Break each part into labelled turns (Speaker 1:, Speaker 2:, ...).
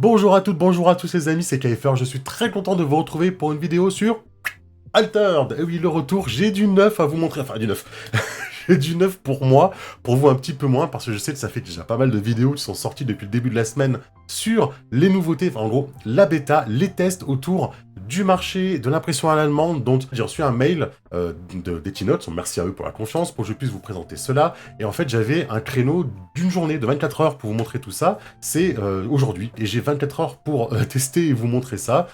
Speaker 1: Bonjour à toutes, bonjour à tous les amis, c'est KFR, je suis très content de vous retrouver pour une vidéo sur Altered. Et oui, le retour, j'ai du neuf à vous montrer, enfin du neuf. J'ai du neuf pour moi, pour vous un petit peu moins, parce que je sais que ça fait déjà pas mal de vidéos qui sont sorties depuis le début de la semaine sur les nouveautés, enfin en gros, la bêta, les tests autour du marché de l'impression à l'allemande, dont j'ai reçu un mail d'Etinote, merci à eux pour la confiance, pour que je puisse vous présenter cela. Et en fait, j'avais un créneau d'une journée, de 24 heures pour vous montrer tout ça. C'est aujourd'hui, et j'ai 24 heures pour tester et vous montrer ça.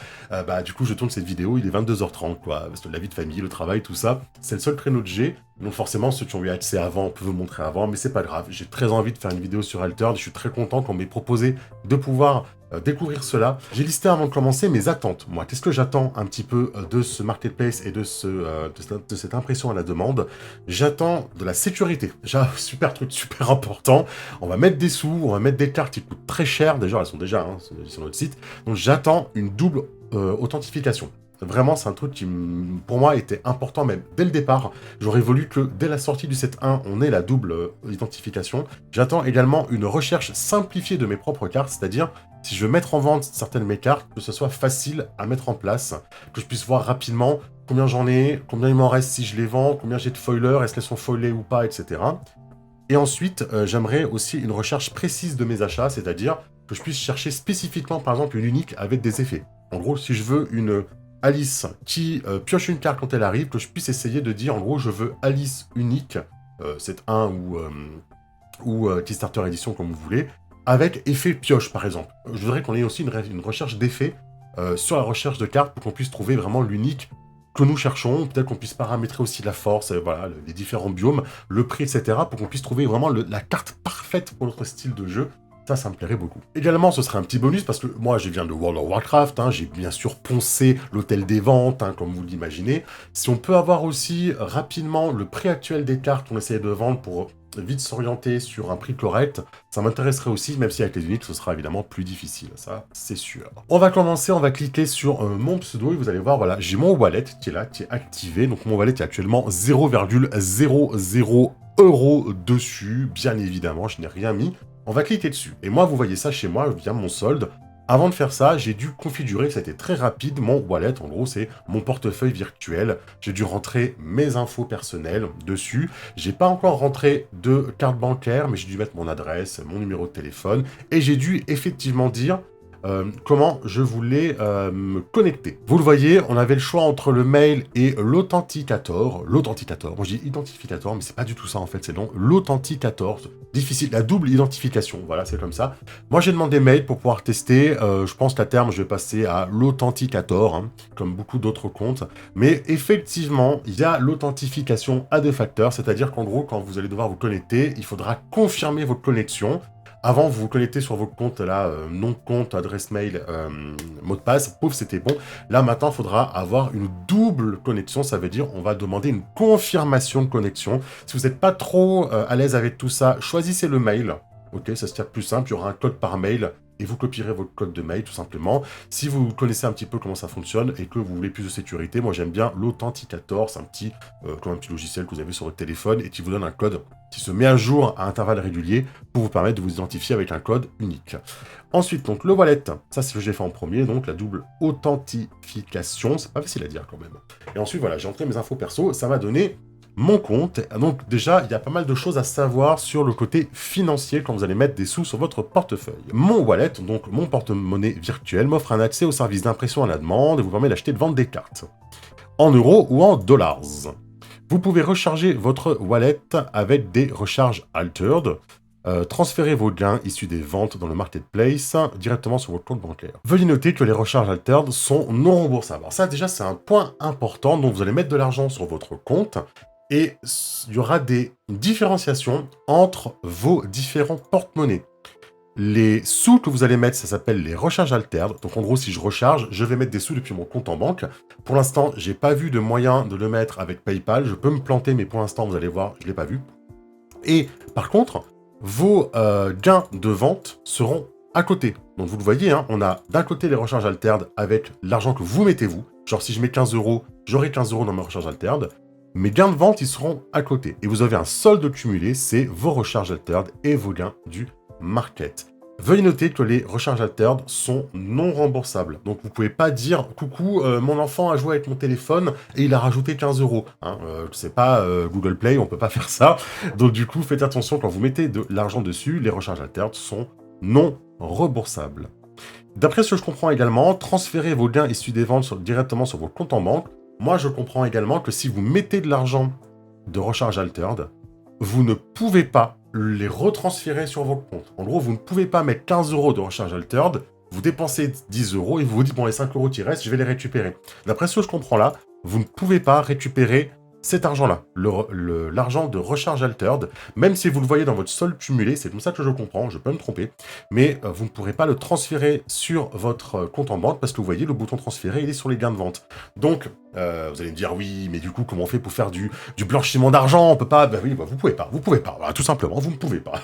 Speaker 1: Du coup, je tourne cette vidéo, il est 22h30, quoi, parce que la vie de famille, le travail, tout ça, c'est le seul créneau que j'ai. Donc forcément, ceux qui ont eu accès avant, on peut vous le montrer avant, mais c'est pas grave. J'ai très envie de faire une vidéo sur Altered, je suis très content qu'on m'ait proposé de pouvoir découvrir cela. J'ai listé avant de commencer mes attentes. Moi, qu'est-ce que j'attends un petit peu de ce marketplace et de cette impression à la demande? J'attends de la sécurité. Déjà, super truc, super important. On va mettre des sous, on va mettre des cartes qui coûtent très cher. Déjà, elles sont déjà sur notre site. Donc j'attends une double authentification. Vraiment, c'est un truc qui, pour moi, était important, même dès le départ. J'aurais voulu que, dès la sortie du set 1, on ait la double identification. J'attends également une recherche simplifiée de mes propres cartes, c'est-à-dire, si je veux mettre en vente certaines de mes cartes, que ce soit facile à mettre en place, que je puisse voir rapidement combien j'en ai, combien il m'en reste si je les vends, combien j'ai de foilers, est-ce qu'elles sont foilées ou pas, etc. Et ensuite, j'aimerais aussi une recherche précise de mes achats, c'est-à-dire que je puisse chercher spécifiquement, par exemple, une unique avec des effets. En gros, si je veux une Alice qui pioche une carte quand elle arrive, que je puisse essayer de dire, en gros, je veux Alice unique, c'est 1 ou Kickstarter Edition, comme vous voulez, avec effet pioche, par exemple. Je voudrais qu'on ait aussi une recherche d'effets sur la recherche de cartes pour qu'on puisse trouver vraiment l'unique que nous cherchons. Peut-être qu'on puisse paramétrer aussi la force, voilà, les différents biomes, le prix, etc., pour qu'on puisse trouver vraiment la carte parfaite pour notre style de jeu. Ça me plairait beaucoup. Également, ce serait un petit bonus, parce que moi, je viens de World of Warcraft, j'ai bien sûr poncé l'hôtel des ventes, comme vous l'imaginez. Si on peut avoir aussi rapidement le prix actuel des cartes qu'on essaye de vendre pour vite s'orienter sur un prix correct, ça m'intéresserait aussi, même si avec les uniques, ce sera évidemment plus difficile, ça, c'est sûr. On va commencer, on va cliquer sur mon pseudo, et vous allez voir, voilà, j'ai mon wallet qui est là, qui est activé, donc mon wallet est actuellement 0,00 € dessus, bien évidemment, je n'ai rien mis. On va cliquer dessus. Et moi, vous voyez ça chez moi via mon solde. Avant de faire ça, j'ai dû configurer, ça a été très rapide, mon wallet. En gros, c'est mon portefeuille virtuel. J'ai dû rentrer mes infos personnelles dessus. J'ai pas encore rentré de carte bancaire, mais j'ai dû mettre mon adresse, mon numéro de téléphone. Et j'ai dû effectivement dire comment je voulais me connecter. Vous le voyez, on avait le choix entre le mail et l'authenticator. L'authenticator, moi je dis identificator, mais c'est pas du tout ça en fait, c'est non, l'authenticator. Difficile, la double identification, voilà, c'est comme ça. Moi j'ai demandé mail pour pouvoir tester, je pense qu'à terme je vais passer à l'authenticator, comme beaucoup d'autres comptes. Mais effectivement, il y a l'authentification à 2 facteurs, c'est-à-dire qu'en gros, quand vous allez devoir vous connecter, il faudra confirmer votre connexion. Avant, vous vous connectez sur votre compte, là, nom de compte, adresse mail, mot de passe, pouf, c'était bon. Là, maintenant, il faudra avoir une double connexion, ça veut dire on va demander une confirmation de connexion. Si vous n'êtes pas trop à l'aise avec tout ça, choisissez le mail. Ok, ça se tient plus simple, il y aura un code par mail, et vous copierez votre code de mail, tout simplement. Si vous connaissez un petit peu comment ça fonctionne, et que vous voulez plus de sécurité, moi j'aime bien l'Authenticator, c'est un petit, comme un petit logiciel que vous avez sur votre téléphone, et qui vous donne un code qui se met à jour à intervalles réguliers, pour vous permettre de vous identifier avec un code unique. Ensuite, donc le wallet, ça c'est ce que j'ai fait en premier, donc la double authentification, c'est pas facile à dire quand même. Et ensuite, voilà, j'ai entré mes infos perso, ça m'a donné mon compte. Donc déjà, il y a pas mal de choses à savoir sur le côté financier quand vous allez mettre des sous sur votre portefeuille. Mon wallet, donc mon porte-monnaie virtuel, m'offre un accès au service d'impression à la demande et vous permet d'acheter et de vendre des cartes. En euros ou en dollars. Vous pouvez recharger votre wallet avec des recharges Altered. Transférez vos gains issus des ventes dans le marketplace directement sur votre compte bancaire. Veuillez noter que les recharges Altered sont non remboursables. Alors ça déjà c'est un point important, donc vous allez mettre de l'argent sur votre compte et il y aura une différenciation entre vos différents porte-monnaies. Les sous que vous allez mettre, ça s'appelle les recharges Altered. Donc en gros, si je recharge, je vais mettre des sous depuis mon compte en banque. Pour l'instant, j'ai pas vu de moyen de le mettre avec PayPal. Je peux me planter, mais pour l'instant, vous allez voir, je l'ai pas vu. Et par contre, vos gains de vente seront à côté. Donc vous le voyez, on a d'un côté les recharges Altered avec l'argent que vous mettez vous. Genre si je mets 15 €, j'aurai 15 € dans mes recharges Altered. Mes gains de vente, ils seront à côté. Et vous avez un solde cumulé, c'est vos recharges Altered et vos gains du market. Veuillez noter que les recharges altered sont non remboursables. Donc vous pouvez pas dire coucou, mon enfant a joué avec mon téléphone et il a rajouté 15 euros. Hein, c'est pas Google Play, on peut pas faire ça. Donc du coup, faites attention quand vous mettez de l'argent dessus, les recharges altered sont non remboursables. D'après ce que je comprends également, transférer vos gains issus des ventes directement sur vos comptes en banque. Moi, je comprends également que si vous mettez de l'argent de recharge altered, vous ne pouvez pas les retransférer sur vos comptes. En gros, vous ne pouvez pas mettre 15 euros de recharge altered, vous dépensez 10 euros et vous vous dites, bon, les 5 euros qui restent, je vais les récupérer. D'après ce que je comprends là, vous ne pouvez pas récupérer cet argent-là, l'argent de recharge altered, même si vous le voyez dans votre solde cumulé, c'est comme ça que je comprends, je peux me tromper, mais vous ne pourrez pas le transférer sur votre compte en banque parce que vous voyez, le bouton transférer, il est sur les gains de vente. Donc, vous allez me dire, oui, mais du coup, comment on fait pour faire du blanchiment d'argent? On peut pas... Ben oui, bah, vous pouvez pas, voilà, tout simplement, vous ne pouvez pas.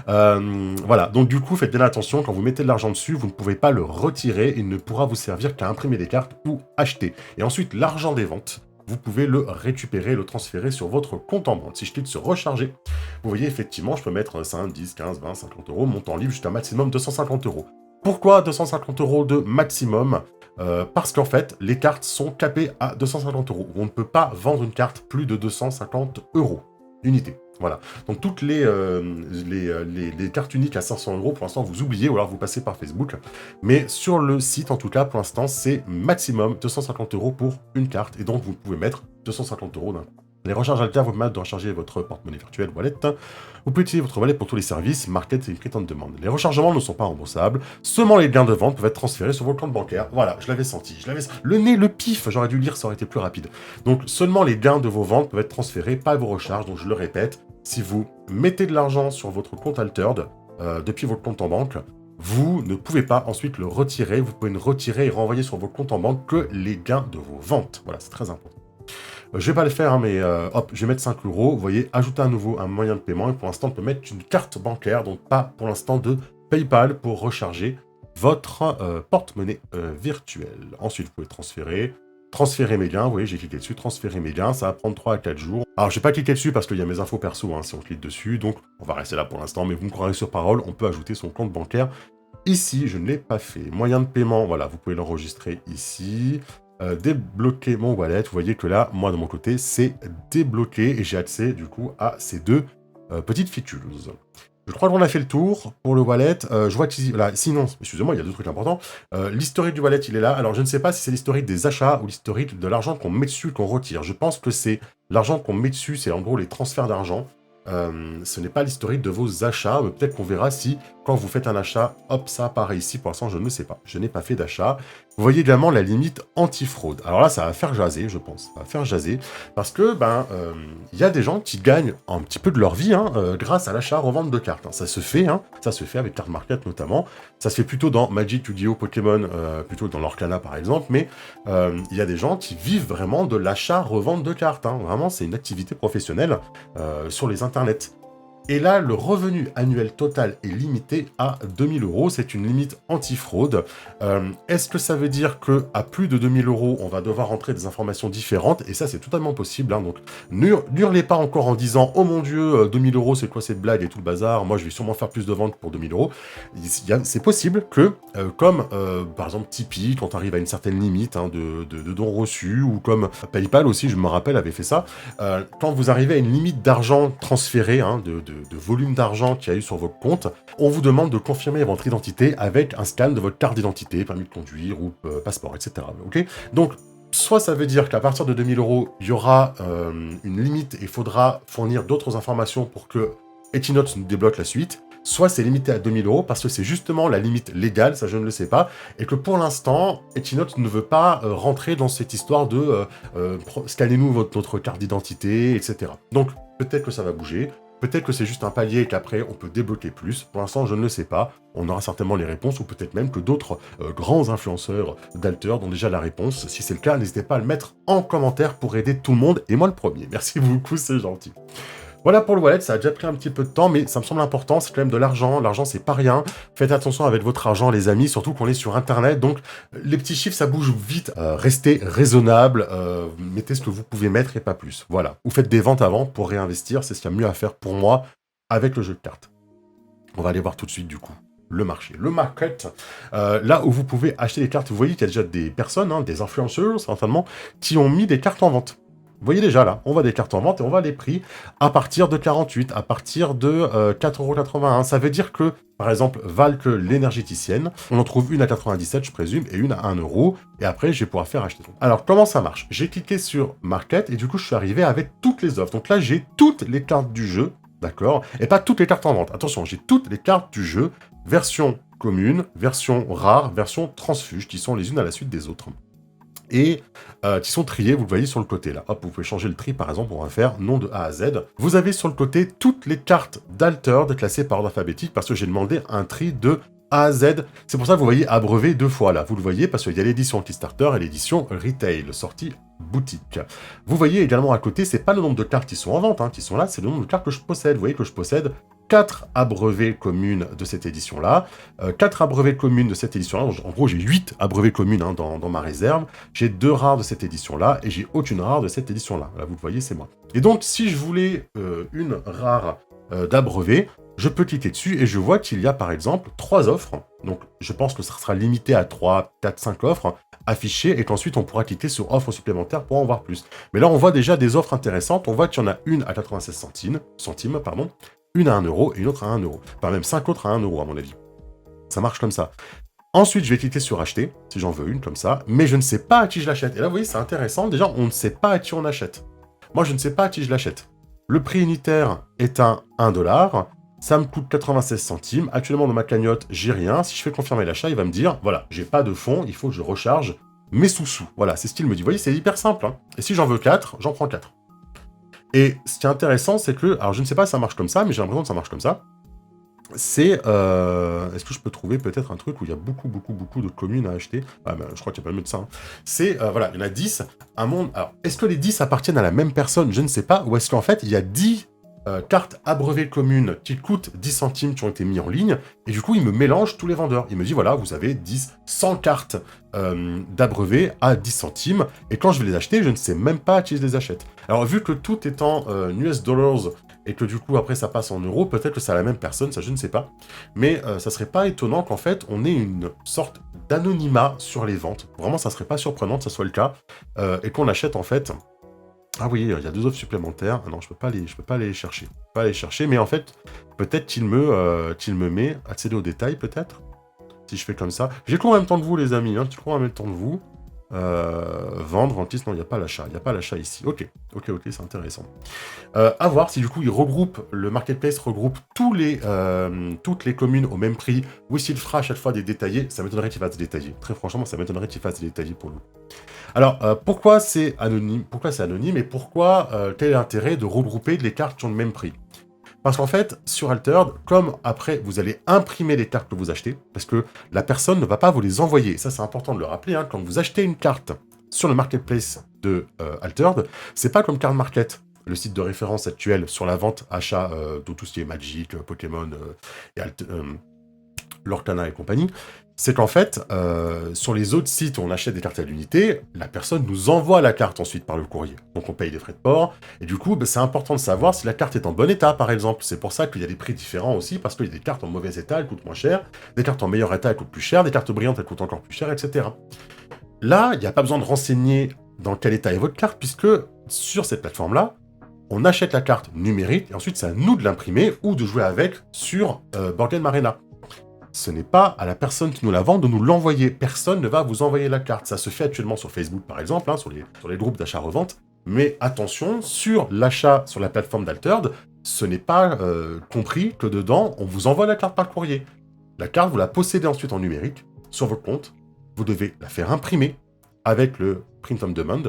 Speaker 1: Voilà, donc du coup, faites bien attention, quand vous mettez de l'argent dessus, vous ne pouvez pas le retirer, il ne pourra vous servir qu'à imprimer des cartes ou acheter. Et ensuite, l'argent des ventes, vous pouvez le récupérer, le transférer sur votre compte en banque. Si je clique sur recharger, vous voyez effectivement, je peux mettre 5, 10, 15, 20, 50 euros, montant libre jusqu'à un maximum 250 euros. Pourquoi 250 euros de maximum? Parce qu'en fait, les cartes sont capées à 250 euros. On ne peut pas vendre une carte plus de 250 euros. Unité. Voilà. Donc toutes les cartes uniques à 500 euros, pour l'instant, vous oubliez, ou alors vous passez par Facebook. Mais sur le site, en tout cas, pour l'instant, c'est maximum 250 euros pour une carte. Et donc, vous pouvez mettre 250 euros d'un coup. Les recharges alternes vous permettent de recharger votre porte-monnaie virtuelle wallet. Vous pouvez utiliser votre wallet pour tous les services, market et print on demand. Les rechargements ne sont pas remboursables. Seulement les gains de vente peuvent être transférés sur vos comptes bancaires. Voilà, je l'avais senti. Le nez, le pif, j'aurais dû lire, ça aurait été plus rapide. Donc seulement les gains de vos ventes peuvent être transférés, pas vos recharges. Donc je le répète, si vous mettez de l'argent sur votre compte altered, depuis votre compte en banque, vous ne pouvez pas ensuite le retirer. Vous pouvez ne retirer et renvoyer sur vos comptes en banque que les gains de vos ventes. Voilà, c'est très important. Je vais pas le faire, hein, mais hop, je vais mettre 5 euros. Vous voyez, ajouter à nouveau un moyen de paiement. Et pour l'instant, on peut mettre une carte bancaire, donc pas pour l'instant de PayPal pour recharger votre porte-monnaie virtuelle. Ensuite, vous pouvez transférer mes gains. Vous voyez, j'ai cliqué dessus, transférer mes gains. Ça va prendre 3 à 4 jours. Alors, je vais pas cliquer dessus parce qu'il y a mes infos perso, hein, si on clique dessus. Donc, on va rester là pour l'instant. Mais vous me croirez sur parole, on peut ajouter son compte bancaire. Ici, je ne l'ai pas fait. Moyen de paiement, voilà, vous pouvez l'enregistrer ici. Débloquer mon wallet, vous voyez que là, moi de mon côté, c'est débloqué et j'ai accès du coup à ces deux petites features. Je crois qu'on a fait le tour pour le wallet. Je vois qu'ici, là, sinon, excusez-moi, il y a deux trucs importants. L'historique du wallet, il est là. Alors, je ne sais pas si c'est l'historique des achats ou l'historique de l'argent qu'on met dessus, qu'on retire. Je pense que c'est l'argent qu'on met dessus, c'est en gros les transferts d'argent. Ce n'est pas l'historique de vos achats, mais peut-être qu'on verra si, quand vous faites un achat, hop, ça apparaît ici. Pour l'instant, je ne sais pas. Je n'ai pas fait d'achat. Vous voyez également la limite anti-fraude. Alors là, ça va faire jaser, je pense. Ça va faire jaser, parce que, il y a des gens qui gagnent un petit peu de leur vie, hein, grâce à l'achat-revente de cartes. Hein. Ça se fait, hein. Ça se fait avec Card Market notamment. Ça se fait plutôt dans Magic, Yu-Gi-Oh, Pokémon, plutôt dans l'Orcana par exemple, mais il y a des gens qui vivent vraiment de l'achat-revente de cartes. Hein. Vraiment, c'est une activité professionnelle sur les internets. Et là, le revenu annuel total est limité à 2000 euros. C'est une limite anti-fraude. Est-ce que ça veut dire qu'à plus de 2000 euros, on va devoir rentrer des informations différentes? Et ça, c'est totalement possible. Hein. Donc, n'hurlez pas encore en disant « Oh mon Dieu, 2000 euros, c'est quoi cette blague ?» et tout le bazar. Moi, je vais sûrement faire plus de ventes pour 2000 euros. C'est possible que, comme par exemple Tipeee, quand on arrive à une certaine limite hein, de dons reçus, ou comme PayPal aussi, je me rappelle, avait fait ça, quand vous arrivez à une limite d'argent transféré, hein, de volume d'argent qu'il y a eu sur votre compte, on vous demande de confirmer votre identité avec un scan de votre carte d'identité, permis de conduire ou passeport, etc. Okay, donc, soit ça veut dire qu'à partir de 2000 euros, il y aura une limite et il faudra fournir d'autres informations pour que Echinote nous débloque la suite, soit c'est limité à 2000 euros parce que c'est justement la limite légale, ça je ne le sais pas, et que pour l'instant, Echinote ne veut pas rentrer dans cette histoire de scannez-nous notre carte d'identité, etc. Donc, peut-être que ça va bouger. Peut-être que c'est juste un palier et qu'après, on peut débloquer plus. Pour l'instant, je ne le sais pas. On aura certainement les réponses, ou peut-être même que d'autres grands influenceurs d'Altered ont déjà la réponse. Si c'est le cas, n'hésitez pas à le mettre en commentaire pour aider tout le monde, et moi le premier. Merci beaucoup, c'est gentil. Voilà pour le wallet, ça a déjà pris un petit peu de temps, mais ça me semble important, c'est quand même de l'argent. L'argent, c'est pas rien. Faites attention avec votre argent, les amis, surtout qu'on est sur Internet. Donc, les petits chiffres, ça bouge vite. Restez raisonnable, mettez ce que vous pouvez mettre et pas plus. Voilà. Ou faites des ventes avant pour réinvestir, c'est ce qu'il y a mieux à faire pour moi avec le jeu de cartes. On va aller voir tout de suite, du coup, le marché. Le market, là où vous pouvez acheter des cartes. Vous voyez qu'il y a déjà des personnes, hein, des influenceurs, certainement, qui ont mis des cartes en vente. Vous voyez déjà, là, on voit des cartes en vente et on voit les prix à partir de 48, à partir de 4,81 €. Ça veut dire que, par exemple, Valk l'énergéticienne, on en trouve une à 97, je présume, et une à 1 €. Et après, je vais pouvoir faire acheter. Alors, comment ça marche? J'ai cliqué sur Market et du coup, je suis arrivé avec toutes les offres. Donc là, j'ai toutes les cartes du jeu. D'accord? Et pas toutes les cartes en vente. Attention, j'ai toutes les cartes du jeu, version commune, version rare, version transfuge, qui sont les unes à la suite des autres. Et qui sont triées, vous le voyez sur le côté là. Hop, vous pouvez changer le tri, par exemple, on va faire nom de A à Z. Vous avez sur le côté toutes les cartes d'Altered classées par ordre alphabétique, parce que j'ai demandé un tri de A à Z. C'est pour ça que vous voyez abreuvé 2 fois là. Vous le voyez parce qu'il y a l'édition Kickstarter et l'édition Retail, sortie boutique. Vous voyez également à côté, c'est pas le nombre de cartes qui sont en vente, hein, qui sont là, c'est le nombre de cartes que je possède. Vous voyez que je possède 4 abreuvés communes de cette édition-là, 4 abreuvés communes de cette édition-là, en gros j'ai 8 abreuvés communes hein, dans ma réserve, j'ai 2 rares de cette édition-là, et j'ai aucune rare de cette édition-là. Là, vous le voyez, c'est moi. Et donc, si je voulais une rare d'abreuvé, je peux cliquer dessus, et je vois qu'il y a par exemple 3 offres, donc je pense que ça sera limité à 3, 4, 5 offres, affichées, et qu'ensuite on pourra cliquer sur offres supplémentaires pour en voir plus. Mais là, on voit déjà des offres intéressantes, on voit qu'il y en a une à 96 centimes, pardon, une à 1 € et une autre à 1 €. Enfin, même 5 autres à 1 € à mon avis. Ça marche comme ça. Ensuite, je vais cliquer sur acheter, si j'en veux une comme ça, mais je ne sais pas à qui je l'achète. Et là, vous voyez, c'est intéressant. Déjà, on ne sait pas à qui on achète. Moi, je ne sais pas à qui je l'achète. Le prix unitaire est à 1 $. Ça me coûte 96 centimes. Actuellement, dans ma cagnotte, j'ai rien. Si je fais confirmer l'achat, il va me dire, voilà, j'ai pas de fonds, il faut que je recharge mes sous-sous. Voilà, c'est ce qu'il me dit. Vous voyez, c'est hyper simple. Hein. Et si j'en veux 4, j'en prends 4. Et ce qui est intéressant, c'est que... Alors, je ne sais pas si ça marche comme ça, mais j'ai l'impression que ça marche comme ça. C'est... Est-ce que je peux trouver peut-être un truc où il y a beaucoup de communes à acheter? Ah, ben, je crois qu'il n'y a pas mieux de ça. Hein. C'est... voilà, il y en a 10. Un monde... Alors, est-ce que les 10 appartiennent à la même personne? Je ne sais pas. Ou est-ce qu'en fait, il y a 10 cartes abreuvées communes qui coûtent 10 centimes qui ont été mis en ligne, et du coup, il me mélange tous les vendeurs. Il me dit, voilà, vous avez 100 cartes d'abreuvé à 10 centimes, et quand je vais les acheter, je ne sais même pas à qui je les achète. Alors, vu que tout est en US dollars, et que du coup, après, ça passe en euros, peut-être que c'est à la même personne, ça, je ne sais pas. Mais ça serait pas étonnant qu'en fait, on ait une sorte d'anonymat sur les ventes. Vraiment, ça serait pas surprenant que ça soit le cas, et qu'on achète, en fait... Ah oui, il y a 2 offres supplémentaires. Ah non, je peux pas aller les chercher. Mais en fait, peut-être qu'il me met accéder aux détails, peut-être. Si je fais comme ça. J'ai cours en même temps que vous, les amis. Hein. J'ai cours en même temps que vous. Vendre, ventiste, non, il n'y a pas l'achat. Il n'y a pas l'achat ici. Ok, c'est intéressant. À voir si du coup, le marketplace regroupe toutes les communes au même prix, ou s'il fera à chaque fois des détaillés. Ça m'étonnerait qu'il fasse des détaillés. Très franchement, ça m'étonnerait qu'il fasse des détaillés pour nous. Alors, pourquoi c'est anonyme et pourquoi quel est l'intérêt de regrouper les cartes qui ont le même prix? Parce qu'en fait, sur Altered, comme après, vous allez imprimer les cartes que vous achetez, parce que la personne ne va pas vous les envoyer. Ça, c'est important de le rappeler. Hein, quand vous achetez une carte sur le marketplace de Altered, c'est pas comme Card Market, le site de référence actuel sur la vente, achat de tout ce qui est Magic, Pokémon, et Lorcana et compagnie. C'est qu'en fait, sur les autres sites où on achète des cartes à l'unité, la personne nous envoie la carte ensuite par le courrier. Donc on paye des frais de port, et du coup, c'est important de savoir si la carte est en bon état, par exemple. C'est pour ça qu'il y a des prix différents aussi, parce qu'il y a des cartes en mauvais état, elles coûtent moins cher, des cartes en meilleur état, elles coûtent plus cher, des cartes brillantes, elles coûtent encore plus cher, etc. Là, il n'y a pas besoin de renseigner dans quel état est votre carte, puisque sur cette plateforme-là, on achète la carte numérique, et ensuite c'est à nous de l'imprimer ou de jouer avec sur Board Game Arena. Ce n'est pas à la personne qui nous la vend de nous l'envoyer. Personne ne va vous envoyer la carte. Ça se fait actuellement sur Facebook, par exemple, hein, sur les groupes d'achat-revente. Mais attention, sur l'achat sur la plateforme d'Altered, ce n'est pas compris que dedans, on vous envoie la carte par courrier. La carte, vous la possédez ensuite en numérique, sur votre compte. Vous devez la faire imprimer avec le print on demand,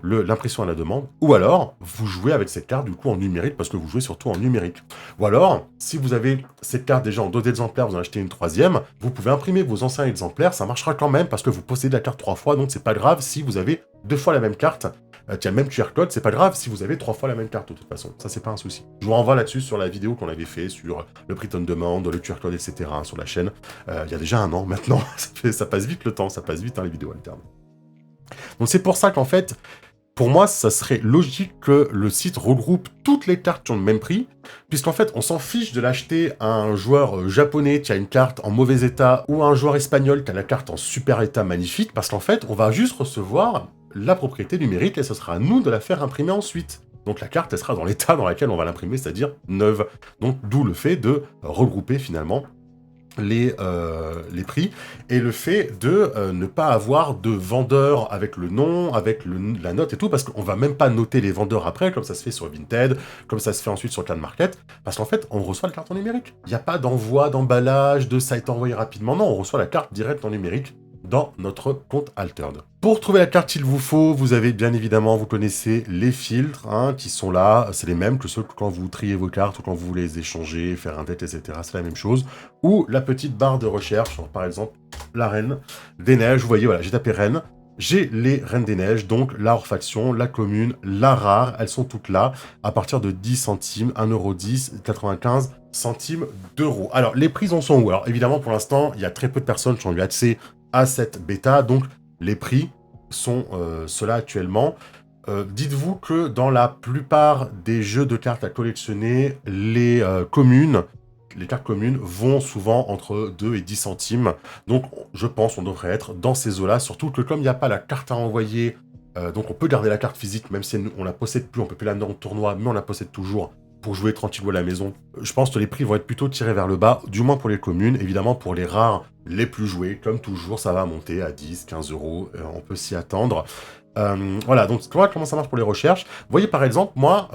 Speaker 1: l'impression à la demande, ou alors, vous jouez avec cette carte, du coup, en numérique, parce que vous jouez surtout en numérique. Ou alors, si vous avez cette carte déjà en 2 exemplaires, vous en achetez une 3e, vous pouvez imprimer vos anciens exemplaires, ça marchera quand même, parce que vous possédez la carte 3 fois, donc c'est pas grave si vous avez 2 fois la même carte, qui a le même QR code, c'est pas grave si vous avez 3 fois la même carte, de toute façon, ça c'est pas un souci. Je vous renvoie là-dessus sur la vidéo qu'on avait fait sur le print on demand, le QR code, etc., hein, sur la chaîne, il y a déjà 1 an maintenant, ça passe vite le temps, ça passe vite, hein, les vidéos alternes. Donc c'est pour ça qu'en fait, pour moi, ça serait logique que le site regroupe toutes les cartes qui ont le même prix, puisqu'en fait, on s'en fiche de l'acheter à un joueur japonais qui a une carte en mauvais état, ou à un joueur espagnol qui a la carte en super état magnifique, parce qu'en fait, on va juste recevoir la propriété numérique, et ce sera à nous de la faire imprimer ensuite. Donc la carte, elle sera dans l'état dans lequel on va l'imprimer, c'est-à-dire neuve. Donc d'où le fait de regrouper finalement les prix, et le fait de ne pas avoir de vendeur avec le nom, avec la note et tout, parce qu'on va même pas noter les vendeurs après, comme ça se fait sur Vinted, comme ça se fait ensuite sur Card Market, parce qu'en fait, on reçoit la carte en numérique. Il n'y a pas d'envoi, d'emballage, de ça a été envoyé rapidement, non, on reçoit la carte directe en numérique dans notre compte Altered. Pour trouver la carte qu'il vous faut, vous avez bien évidemment, vous connaissez les filtres qui sont là, c'est les mêmes que ceux que quand vous triez vos cartes ou quand vous voulez les échanger, faire un date, etc. C'est la même chose. Ou la petite barre de recherche, par exemple la Reine des Neiges, vous voyez, voilà, j'ai tapé Reine, j'ai les Reines des Neiges, donc la Hors-Faction, la Commune, la Rare, elles sont toutes là, à partir de 10 centimes, 1,10 €, 95 centimes d'euros. Alors, les prix en sont où? Alors, évidemment, pour l'instant, il y a très peu de personnes qui ont eu accès à cette bêta, donc les prix sont ceux-là actuellement. Dites-vous que dans la plupart des jeux de cartes à collectionner, les cartes communes vont souvent entre 2 et 10 centimes. Donc je pense qu'on devrait être dans ces eaux-là, surtout que comme il n'y a pas la carte à envoyer, donc on peut garder la carte physique, même si on la possède plus, on peut plus l'amener en tournoi, mais on la possède toujours pour jouer tranquillou à la maison. Je pense que les prix vont être plutôt tirés vers le bas, du moins pour les communes. Évidemment, pour les rares, les plus joués, comme toujours, ça va monter à 10, 15 €, on peut s'y attendre. Voilà, donc voilà comment ça marche pour les recherches. Vous voyez par exemple, moi,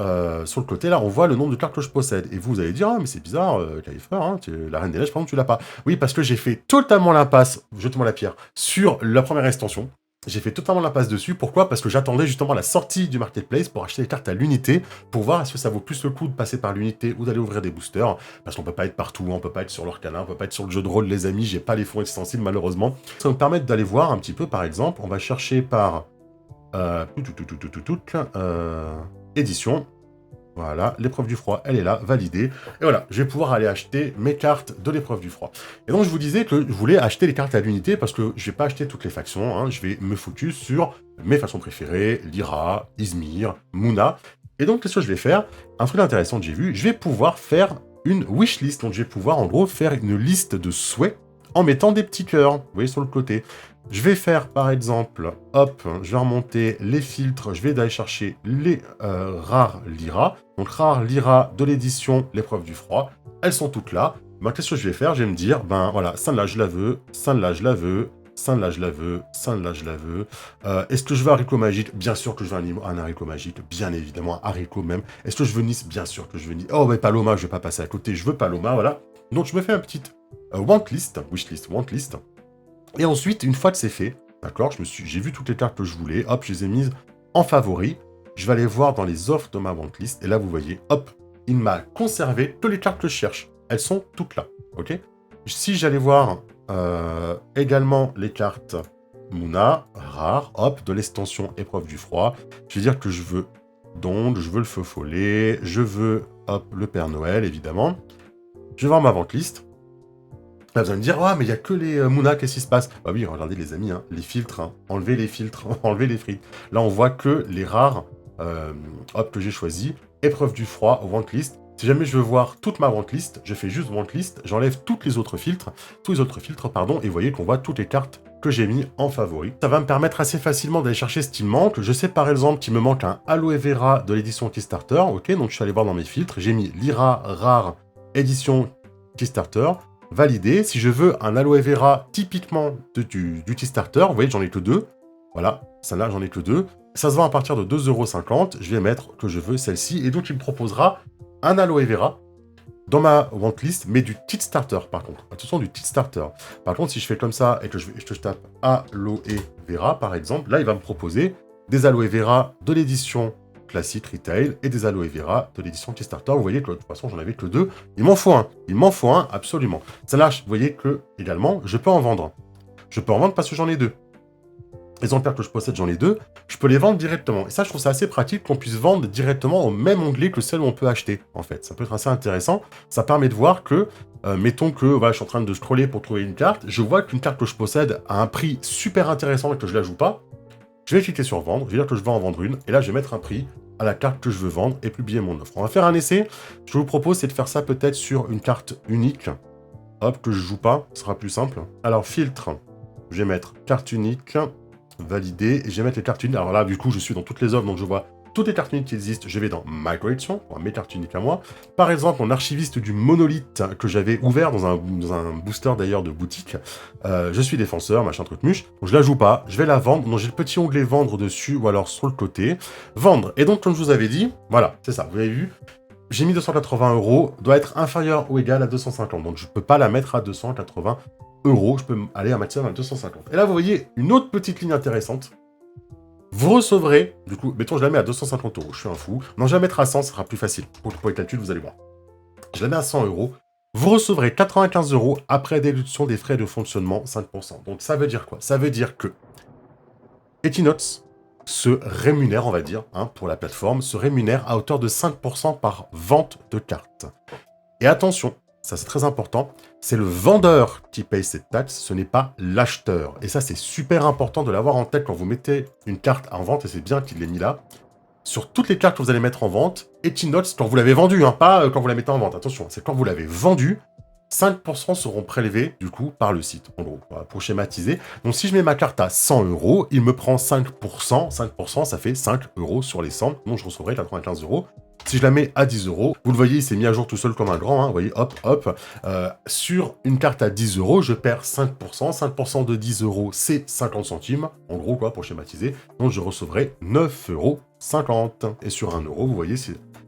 Speaker 1: sur le côté là, on voit le nombre de cartes que je possède. Et vous allez dire, ah mais c'est bizarre, Kaifer, la Reine des Neiges, par exemple, tu l'as pas. Oui, parce que j'ai fait totalement l'impasse, jetez-moi la pierre, sur la première extension. J'ai fait totalement l'impasse dessus. Pourquoi? Parce que j'attendais justement la sortie du marketplace pour acheter les cartes à l'unité, pour voir est-ce que ça vaut plus le coup de passer par l'unité ou d'aller ouvrir des boosters. Parce qu'on peut pas être partout, on peut pas être sur l'Orcana, on peut pas être sur le jeu de rôle, les amis, j'ai pas les fonds extensibles malheureusement. Ça va me permettre d'aller voir un petit peu, par exemple, on va chercher par édition. Voilà, l'épreuve du froid, elle est là, validée. Et voilà, je vais pouvoir aller acheter mes cartes de l'épreuve du froid. Et donc, je vous disais que je voulais acheter les cartes à l'unité parce que je vais pas acheter toutes les factions. Je vais me focus sur mes factions préférées, Lyra, Izmir, Muna. Et donc, qu'est-ce que je vais faire? Un truc intéressant que j'ai vu, je vais pouvoir faire une wishlist. Donc, je vais pouvoir, en gros, faire une liste de souhaits en mettant des petits cœurs, vous voyez, sur le côté. Je vais faire, par exemple, hop, je vais remonter les filtres, je vais aller chercher les rares Lyra. Donc, rares Lyra de l'édition L'épreuve du froid, elles sont toutes là. Ben, qu'est-ce que je vais faire? Je vais me dire, ben voilà, celle-là, je la veux, celle-là, je la veux, celle-là, je la veux, celle-là, je la veux. Est-ce que je veux haricot magique? Bien sûr que je veux un haricot magique, bien évidemment, un haricot même. Est-ce que je veux Nice? Bien sûr que je veux Nice. Oh, mais Paloma, je vais pas passer à côté, je veux Paloma, voilà. Donc, je me fais un petit wishlist, wantlist. Et ensuite, une fois que c'est fait, d'accord, j'ai vu toutes les cartes que je voulais, hop, je les ai mises en favori. Je vais aller voir dans les offres de ma wantlist, et là, vous voyez, hop, il m'a conservé toutes les cartes que je cherche. Elles sont toutes là, ok? Si j'allais voir également les cartes Muna, rares, hop, de l'extension épreuve du froid, je vais dire que je veux Donde, je veux le feu follet, je veux, hop, le Père Noël, évidemment. Je vais voir ma wantlist. Là, vous allez me dire, ouais, mais il n'y a que les Muna, qu'est-ce qui se passe? Bah oui, regardez les amis, les filtres, enlevez les filtres, enlevez les frites. Là, on voit que les rares, hop, que j'ai choisi, épreuve du froid, wantlist. Si jamais je veux voir toute ma wantlist, je fais juste wantlist, j'enlève tous les autres filtres, et vous voyez qu'on voit toutes les cartes que j'ai mis en favori. Ça va me permettre assez facilement d'aller chercher ce qui me manque. Je sais par exemple qu'il me manque un Aloe Vera de l'édition Kickstarter, ok, donc je suis allé voir dans mes filtres, j'ai mis Lyra rare édition Kickstarter, validé. Si je veux un Aloe Vera typiquement du Kickstarter, vous voyez, j'en ai que 2. Voilà, celle-là, j'en ai que 2. Ça se vend à partir de 2,50 €. Je vais mettre que je veux celle-ci. Et donc, il me proposera un Aloe Vera dans ma wantlist, mais du Kickstarter, par contre. Attention, du Kickstarter. Par contre, si je fais comme ça et que je tape Aloe Vera, par exemple, là, il va me proposer des Aloe Vera de l'édition classique retail et des Aloe Vera de l'édition Kickstarter. Vous voyez que de toute façon, j'en avais que 2. Il m'en faut un. Il m'en faut un, absolument. Celle-là, vous voyez que, également, je peux en vendre. Je peux en vendre parce que j'en ai 2. Les exemplaires que je possède, j'en ai 2. Je peux les vendre directement. Et ça, je trouve ça assez pratique qu'on puisse vendre directement au même onglet que celle où on peut acheter, en fait. Ça peut être assez intéressant. Ça permet de voir que, mettons que voilà, je suis en train de scroller pour trouver une carte. Je vois qu'une carte que je possède a un prix super intéressant et que je la joue pas. Je vais cliquer sur vendre, je vais dire que je vais en vendre une, et là je vais mettre un prix à la carte que je veux vendre et publier mon offre. On va faire un essai. Je vous propose, c'est de faire ça peut-être sur une carte unique. Hop, que je joue pas, ce sera plus simple. Alors, filtre, je vais mettre carte unique, valider, et je vais mettre les cartes uniques. Alors là, du coup, je suis dans toutes les offres, donc je vois toutes les cartes uniques qui existent. Je vais dans My Collection, pour mes cartes uniques à moi. Par exemple, mon archiviste du monolithe que j'avais ouvert dans un booster d'ailleurs de boutique. Je suis défenseur, machin truc muche. Donc je la joue pas, je vais la vendre. Donc j'ai le petit onglet vendre dessus, ou alors sur le côté. Vendre. Et donc, comme je vous avais dit, voilà, c'est ça, vous avez vu. J'ai mis 280 €, doit être inférieur ou égal à 250. Donc je peux pas la mettre à 280 €. Je peux aller à maximum à 250. Et là, vous voyez une autre petite ligne intéressante. Vous recevrez, du coup, mettons, je la mets à 250 €. Je suis un fou. Non, je la mettrai à 100, ça sera plus facile. Pour les calculs, vous allez voir. Je la mets à 100 €. Vous recevrez 95 € après déduction des frais de fonctionnement, 5%. Donc ça veut dire quoi? Ça veut dire que Echinots se rémunère, on va dire, pour la plateforme, se rémunère à hauteur de 5% par vente de cartes. Et attention, ça c'est très important, c'est le vendeur qui paye cette taxe, ce n'est pas l'acheteur. Et ça c'est super important de l'avoir en tête quand vous mettez une carte en vente, et c'est bien qu'il l'ait mis là. Sur toutes les cartes que vous allez mettre en vente, Echinots, quand vous l'avez vendue, pas quand vous la mettez en vente, attention, c'est quand vous l'avez vendue, 5% seront prélevés, du coup, par le site, en gros, voilà, pour schématiser. Donc, si je mets ma carte à 100 €, il me prend 5%. 5%, ça fait 5 € sur les 100. Donc, je recevrai 95 €. Si je la mets à 10 €, vous le voyez, il s'est mis à jour tout seul comme un grand, vous voyez, hop, hop. Sur une carte à 10 €, je perds 5%. 5% de 10 €, c'est 50 centimes, en gros, quoi, pour schématiser. Donc, je recevrai 9,50 €. Et sur 1 €, vous voyez,